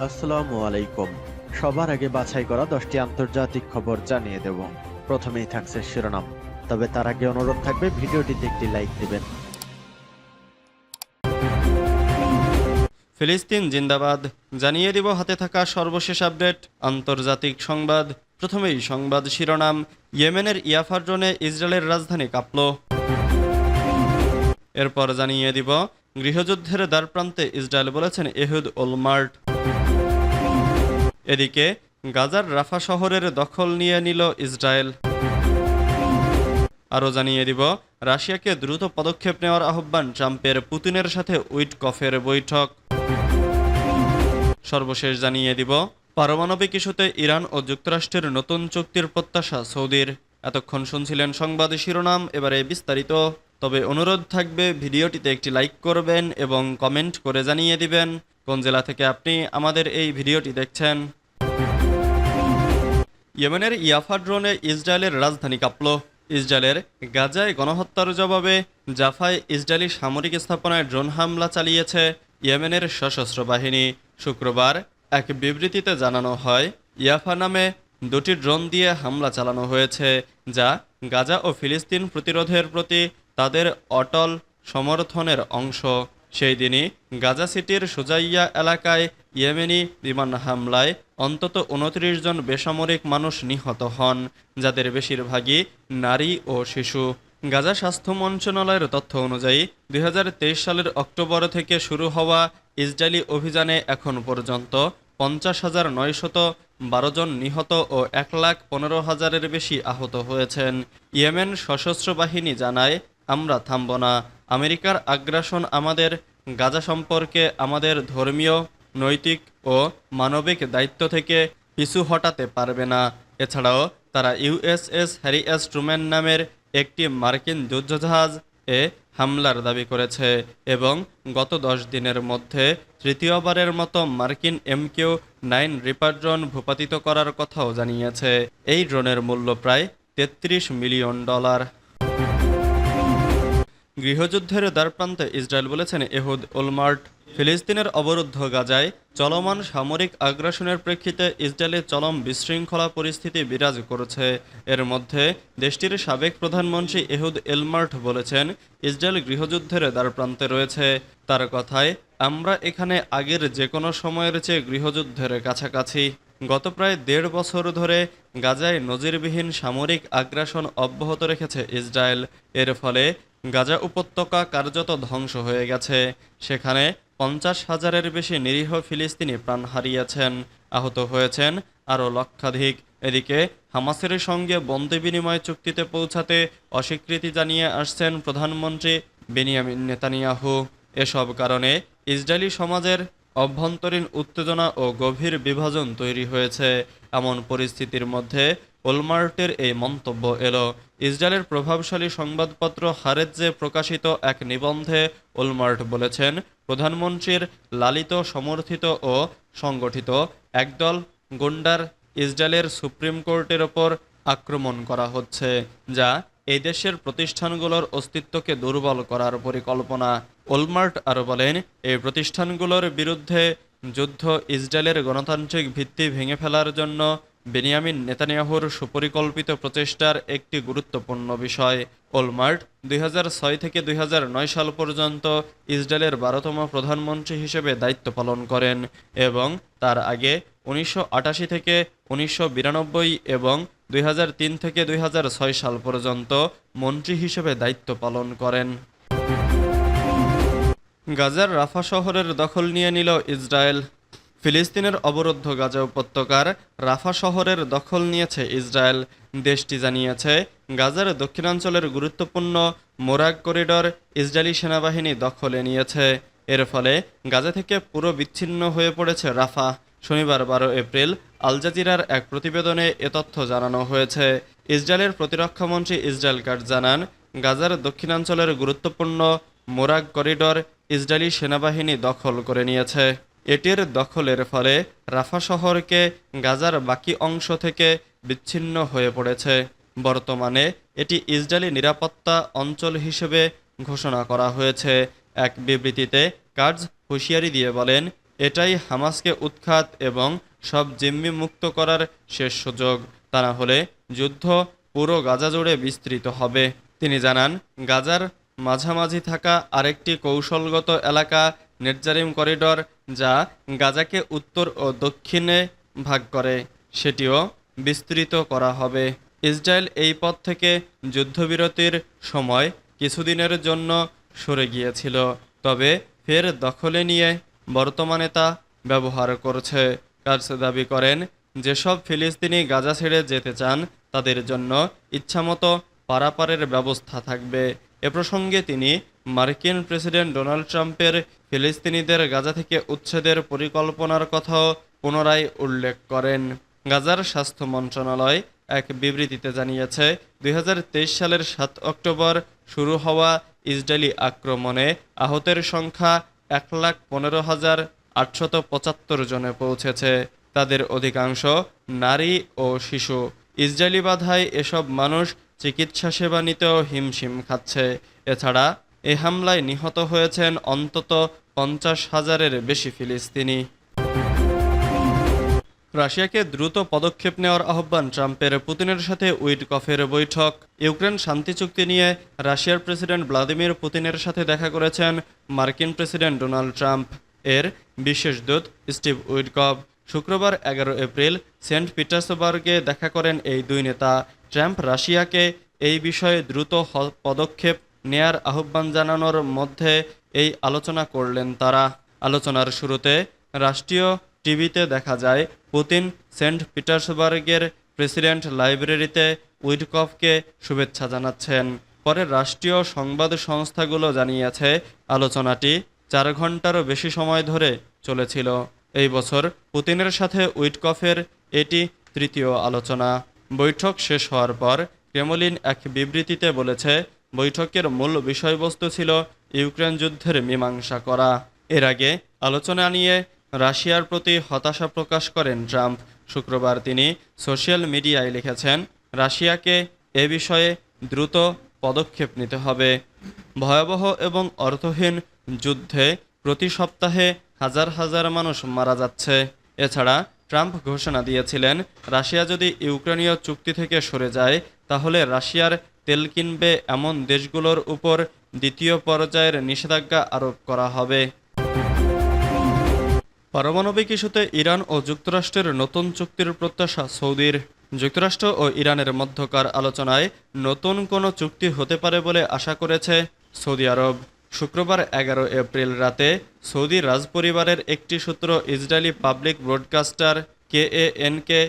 আসসালামু আলাইকুম। সবার আগে বাছাই করা 10টি আন্তর্জাতিক খবর জানিয়ে দেব। প্রথমেই থাকছে শিরোনাম, তবে তার আগে অনুরোধ থাকবে ভিডিওটিতে একটি লাইক দিবেন। ফিলিস্তিন জিন্দাবাদ জানিয়ে দিব হাতে থাকা সর্বশেষ আপডেট আন্তর্জাতিক সংবাদ। প্রথমেই সংবাদ শিরোনাম, ইয়েমেনের ইয়াফা ড্রোনে ইসরায়েলের রাজধানী কাঁপল। এরপর জানিয়ে দিব গৃহযুদ্ধের দ্বারপ্রান্তে ইসরায়েল বলেছেন এহুদ ওলমার্ট। এদিকে গাজার রাফা শহরের দখল নিয়ে নিল ইসরায়েল। আরও জানিয়ে দিব রাশিয়াকে দ্রুত পদক্ষেপ নেওয়ার আহ্বান ট্রাম্পের, পুতিনের সাথে উইটকফের বৈঠক। সর্বশেষ জানিয়ে দিব পারমাণবিক ইস্যুতে ইরান ও যুক্তরাষ্ট্রের নতুন চুক্তির প্রত্যাশা সৌদির। এতক্ষণ শুনছিলেন সংবাদ শিরোনাম, এবারে বিস্তারিত। তবে অনুরোধ থাকবে ভিডিওটিতে একটি লাইক করবেন এবং কমেন্ট করে জানিয়ে দিবেন কোন জেলা থেকে আপনি আমাদের এই ভিডিওটি দেখছেন। ইয়েমেনের ইয়াফা ড্রোনে ইসরায়েলের রাজধানী কাঁপল। ইসরায়েলের গাজায় গণহত্যার জবাবে জাফায় ইসরায়েলি সামরিক স্থাপনায় ড্রোন হামলা চালিয়েছে ইয়েমেনের সশস্ত্র বাহিনী। শুক্রবার এক বিবৃতিতে জানানো হয়, ইয়াফা নামে 2টি ড্রোন দিয়ে হামলা চালানো হয়েছে, যা গাজা ও ফিলিস্তিন প্রতিরোধের প্রতি তাদের অটল সমর্থনের অংশ। সেই দিনই গাজা সিটির সুজাইয়া এলাকায় ইয়েমেনি বিমান হামলায় অন্তত 29 জন বেসামরিক মানুষ নিহত হন, যাদের বেশিরভাগই নারী ও শিশু। গাজা স্বাস্থ্য মন্ত্রণালয়ের তথ্য অনুযায়ী 2023 সালের অক্টোবর থেকে শুরু হওয়া ইসরায়েলি অভিযানে এখন পর্যন্ত 50,912 জন নিহত ও 1,15,000-এর বেশি আহত হয়েছেন। ইয়েমেন সশস্ত্র বাহিনী জানায়, আমরা থামব না। আমেরিকার আগ্রাসন আমাদের গাজা সম্পর্কে আমাদের ধর্মীয়, নৈতিক ও মানবিক দায়িত্ব থেকে পিছু হটাতে পারবে না। এছাড়াও তারা ইউএসএস হ্যারি এস ট্রুম্যান নামের একটি মার্কিন যুদ্ধজাহাজ এ হামলার দাবি করেছে এবং গত 10 দিনের মধ্যে তৃতীয়বারের মতো মার্কিন MQ-9 রিপার ড্রোন ভূপাতিত করার কথাও জানিয়েছে। এই ড্রোনের মূল্য প্রায় $33 মিলিয়ন। গৃহযুদ্ধের দ্বারপ্রান্তে ইসরায়েল বলেছেন এহুদ ওলমার্ট। ফিলিস্তিনের অবরুদ্ধ গাজায় চলমান সামরিক আগ্রাসনের প্রেক্ষিতে ইসরায়েলে চরম বিশৃঙ্খলা পরিস্থিতি বিরাজ করেছে। এর মধ্যে দেশটির সাবেক প্রধানমন্ত্রী এহুদ ওলমার্ট বলেছেন, ইসরায়েল গৃহযুদ্ধের দ্বারপ্রান্তে রয়েছে। তার কথায়, আমরা এখানে আগের যে কোনো সময়ের চেয়ে গৃহযুদ্ধের কাছাকাছি। গত প্রায় 1.5 বছর ধরে গাজায় নজিরবিহীন সামরিক আগ্রাসন অব্যাহত রেখেছে ইসরায়েল। এর ফলে গাজা উপত্যকা কার্যত ধ্বংস হয়ে গেছে। সেখানে 50,000-এর বেশি নিরীহ ফিলিস্তিনি প্রাণ হারিয়েছেন, আহত হয়েছেন আরও লক্ষাধিক। এদিকে হামাসের সঙ্গে বন্দি বিনিময় চুক্তিতে পৌঁছাতে অস্বীকৃতি জানিয়ে আসছেন প্রধানমন্ত্রী বেনিয়ামিন নেতানিয়াহু। এসব কারণে ইসরায়েলি সমাজের অভ্যন্তরীণ উত্তেজনা ও গভীর বিভাজন তৈরি হয়েছে। এমন পরিস্থিতির মধ্যে ওলমার্টের এই মন্তব্য এলো। ইসরায়েলের প্রভাবশালী সংবাদপত্র হারেৎজে প্রকাশিত এক নিবন্ধে ওলমার্ট বলেছেন, প্রধানমন্ত্রীর লালিত, সমর্থিত ও সংগঠিত একদল গুন্ডার ইসরায়েলের সুপ্রিম কোর্টের ওপর আক্রমণ করা হচ্ছে, যা এই দেশের প্রতিষ্ঠানগুলোর অস্তিত্বকে দুর্বল করার পরিকল্পনা। ওলমার্ট আরও বলেন, এই প্রতিষ্ঠানগুলোর বিরুদ্ধে যুদ্ধ ইসরায়েলের গণতান্ত্রিক ভিত্তি ভেঙে ফেলার জন্য বেনিয়ামিন নেতানিয়াহুর সুপরিকল্পিত প্রচেষ্টার একটি গুরুত্বপূর্ণ বিষয়। ওলমার্ট 2006 থেকে 2009 সাল পর্যন্ত ইসরায়েলের 12তম প্রধানমন্ত্রী হিসেবে দায়িত্ব পালন করেন এবং তার আগে 1988 থেকে 1992 এবং 2003 থেকে 2006 সাল পর্যন্ত মন্ত্রী হিসেবে দায়িত্ব পালন করেন। গাজার রাফা শহরের দখল নিয়ে নিল ইসরায়েল। ফিলিস্তিনের অবরুদ্ধ গাজা উপত্যকার রাফা শহরের দখল নিয়েছে ইসরায়েল। দেশটি জানিয়েছে, গাজার দক্ষিণাঞ্চলের গুরুত্বপূর্ণ মোরাগ করিডর ইসরায়েলি সেনাবাহিনী দখলে নিয়েছে। এর ফলে গাজা থেকে পুরো বিচ্ছিন্ন হয়ে পড়েছে রাফা। শনিবার 12 এপ্রিল আল জাজিরার এক প্রতিবেদনে এ তথ্য জানানো হয়েছে। ইসরায়েলের প্রতিরক্ষামন্ত্রী ইসরায়েল কাটজ জানান, গাজার দক্ষিণাঞ্চলের গুরুত্বপূর্ণ মোরাগ করিডর ইসরায়েলি সেনাবাহিনী দখল করে নিয়েছে। এটির দখলের ফলে রাফা শহরকে গাজার বাকি অংশ থেকে বিচ্ছিন্ন হয়ে পড়েছে। বর্তমানে এটি ইসরায়েলি নিরাপত্তা অঞ্চল হিসেবে ঘোষণা করা হয়েছে। এক বিবৃতিতে কাটজ হুঁশিয়ারি দিয়ে বলেন, এটাই হামাসকে উৎখাত এবং সব জিম্মি মুক্ত করার শেষ সুযোগ। তা না হলে যুদ্ধ পুরো গাজা জুড়ে বিস্তৃত হবে। তিনি জানান, গাজার মাঝামাঝি থাকা আরেকটি কৌশলগত এলাকা নেটজারিম করিডর, যা গাজাকে উত্তর ও দক্ষিণে ভাগ করে, সেটিও বিস্তৃত করা হবে। ইসরায়েল এই পথ থেকে যুদ্ধবিরতির সময় কিছুদিনের জন্য সরে গিয়েছিল, তবে ফের দখলে নিয়ে বর্তমানে তা ব্যবহার করছে। কার্স দাবি করেন, যেসব ফিলিস্তিনি গাজা ছেড়ে যেতে চান তাদের জন্য ইচ্ছামতো পারাপারের ব্যবস্থা থাকবে। এ প্রসঙ্গে তিনি মার্কিন প্রেসিডেন্ট ডোনাল্ড ট্রাম্পের ফিলিস্তিনিদের গাজা থেকে উচ্ছেদের পরিকল্পনার কথাও পুনরায় উল্লেখ করেন। গাজার স্বাস্থ্য মন্ত্রণালয় এক বিবৃতিতে জানিয়েছে, 2023 সালের 7 অক্টোবর শুরু হওয়া ইসরায়েলি আক্রমণে আহতের সংখ্যা 1,15,875 জনে পৌঁছেছে। তাদের অধিকাংশ নারী ও শিশু। ইসরায়েলি বাধায় এসব মানুষ চিকিৎসা সেবা নিতেও হিমশিম খাচ্ছে। এছাড়া এ হামলায় নিহত হয়েছেন অন্তত 50,000-এর বেশি ফিলিস্তিনি। রাশিয়াকে দ্রুত পদক্ষেপ নেওয়ার আহ্বান ট্রাম্পের। পুতিনের সাথে উইটকফের বৈঠক। ইউক্রেন শান্তি চুক্তি নিয়ে রাশিয়ার প্রেসিডেন্ট ভ্লাদিমির পুতিনের সাথে দেখা করেছেন মার্কিন প্রেসিডেন্ট ডোনাল্ড ট্রাম্প। এর বিশেষ দূত স্টিভ উইটকফ শুক্রবার 11 এপ্রিল সেন্ট পিটার্সবার্গে দেখা করেন এই দুই নেতা। ট্রাম্প রাশিয়াকে এই বিষয়ে দ্রুত পদক্ষেপ নেয়ার আহ্বান জানানোর মধ্যে এই আলোচনা করলেন তারা। আলোচনার শুরুতে রাষ্ট্রীয় টিভিতে দেখা যায় পুতিন সেন্ট পিটার্সবার্গের প্রেসিডেন্ট লাইব্রেরিতে উইটকফকে শুভেচ্ছা জানাচ্ছেন। পরে রাষ্ট্রীয় সংবাদ সংস্থাগুলো জানিয়েছে, আলোচনাটি 4 ঘন্টারও বেশি সময় ধরে চলেছিল। এই বছর পুতিনের সাথে উইটকফের এটি তৃতীয় আলোচনা। বৈঠক শেষ হওয়ার পর ক্রেমলিন এক বিবৃতিতে বলেছে, বৈঠকের মূল বিষয়বস্তু ছিল ইউক্রেন যুদ্ধের মীমাংসা করা। এর আগে আলোচনা নিয়ে রাশিয়ার প্রতি হতাশা প্রকাশ করেন ট্রাম্প। শুক্রবার তিনি সোশ্যাল মিডিয়ায় লিখেছেন, রাশিয়াকে এ বিষয়ে দ্রুত পদক্ষেপ নিতে হবে। ভয়াবহ এবং অর্থহীন যুদ্ধে প্রতি সপ্তাহে হাজার হাজার মানুষ মারা যাচ্ছে। এছাড়া ট্রাম্প ঘোষণা দিয়েছিলেন, রাশিয়া যদি ইউক্রেনীয় চুক্তি থেকে সরে যায় তাহলে রাশিয়ার তেল কিনবে এমন দেশগুলোর উপর দ্বিতীয় পর্যায়ের নিষেধাজ্ঞা আরোপ করা হবে। পারমাণবিক ইস্যুতে ইরান ও যুক্তরাষ্ট্রের নতুন চুক্তির প্রত্যাশা সৌদির। যুক্তরাষ্ট্র ও ইরানের মধ্যকার আলোচনায় নতুন কোনো চুক্তি হতে পারে বলে আশা করেছে সৌদি আরব। শুক্রবার 11 এপ্রিল রাতে সৌদি রাজপরিবারের একটি সূত্র ইসরায়েলি পাবলিক ব্রডকাস্টার KAN-কে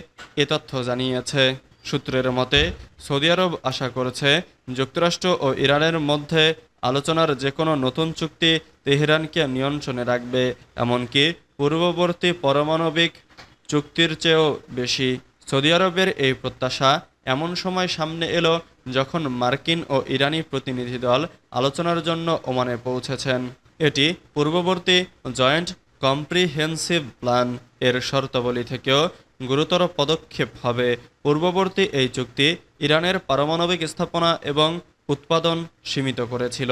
এ তথ্য জানিয়েছে। সূত্রের মতে, সৌদি আরব আশা করছে যুক্তরাষ্ট্র ও ইরানের মধ্যে আলোচনার যে কোনো নতুন চুক্তি তেহরানকে নিয়ন্ত্রণে রাখবে, এমনকি পূর্ববর্তী পারমাণবিক চুক্তির চেয়েও বেশি। সৌদি আরবের এই প্রত্যাশা এমন সময় সামনে এলো যখন মার্কিন ও ইরানি প্রতিনিধি দল আলোচনার জন্য ওমানে পৌঁছেছেন। এটি পূর্ববর্তী জয়েন্ট কম্প্রিহেন্সিভ প্ল্যান এর শর্তাবলী থেকেও গুরুতর পদক্ষেপ হবে। পূর্ববর্তী এই চুক্তি ইরানের পারমাণবিক স্থাপনা এবং উৎপাদন সীমিত করেছিল।